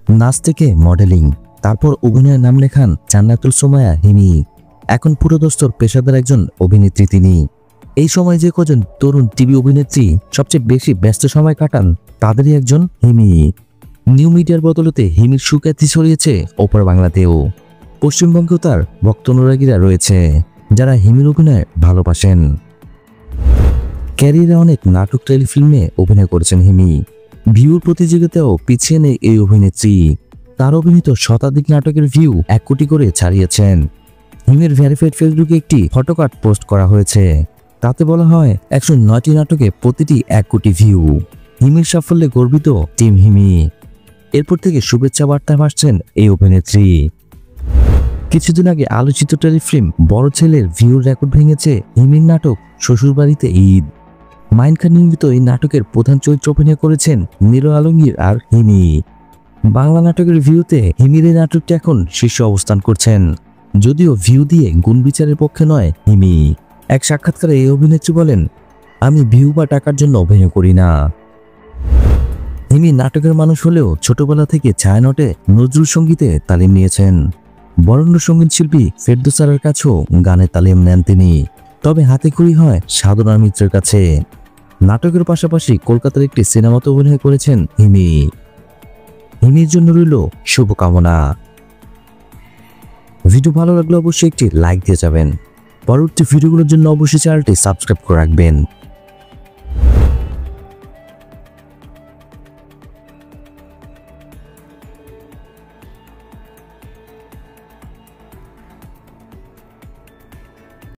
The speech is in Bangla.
নাচ থেকে মডেলিং, তারপর অভিনয়ের নাম লেখান জান্নাতুল সুমাইয়া হিমি। এখন পুরোদস্তুর পেশাদার একজন অভিনেত্রী তিনি। এই সময় যে কজন তরুণ টিভি অভিনেত্রী সবচেয়ে বেশি ব্যস্ত সময় কাটান তাদেরই একজন হিমি। নিউ মিডিয়ার বদলতে হিমির সুখ্যাতি ছড়িয়েছে ওপার বাংলাতেও। পশ্চিমবঙ্গেও তার ভক্ত অনুরাগীরা রয়েছে যারা হিমির অভিনয় ভালোবাসেন। ক্যারিয়ারে অনেক নাটক টেলিফিল্মে অভিনয় করেছেন হিমি। ভিউর প্রতিযোগিতাও পিছিয়ে নেই এই অভিনেত্রী। তার অভিনীত শতাধিক নাটকের ভিউ 1 কোটি করে ছাড়িয়েছেন। হিমির ভেরিফাইড ফেসবুকে একটি ফটোকার্ড পোস্ট করা হয়েছে। তাতে বলা হয় 109টি নাটকে প্রতিটি 1 কোটি ভিউ। হিমির সাফল্যে গর্বিত টিম হিমি। এরপর থেকে শুভেচ্ছা বার্তা ভাসছেন এই অভিনেত্রী। কিছুদিন আগে আলোচিত টেলিফিল্ম বড় ছেলের ভিউর রেকর্ড ভেঙেছে হিমির নাটক শ্বশুরবাড়িতে ঈদ। মাইন খান নির্মিত এই নাটকের প্রধান চরিত্র অভিনয় করেছেন নীরো আলমগীর আর হিমি। বাংলা নাটকের ভিউতে হিমির এই নাটকটি এখন শীর্ষ অবস্থান করছেন, যদিও ভিউ দিয়ে গুণ বিচারের পক্ষে নয় হিমি। এক সাক্ষাৎকারে এই অভিনেত্রী বলেন, আমি ভিউ বা টাকার জন্য অভিনয় করি না। হিমি নাটকের মানুষ হলেও ছোটবেলা থেকে ছায়ানটে নজরুল সঙ্গীতে তালিম নিয়েছেন। বরেণ্য সঙ্গীত শিল্পী ফেরদৌস স্যারের কাছেও গানে তালিম নেন তিনি, তবে হাতেখড়ি হয় সাধনা মিত্রের কাছে। নাটকের পাশাপাশি কলকাতার একটি সিনেমাতে অভিনয় করেছেন হিমি। হিমির জন্য রইল শুভকামনা। ভিডিও ভালো লাগলে অবশ্যই একটি লাইক দিয়ে যাবেন। পরবর্তী ভিডিওগুলোর জন্য অবশ্যই চ্যানেলটি সাবস্ক্রাইব করে রাখবেন।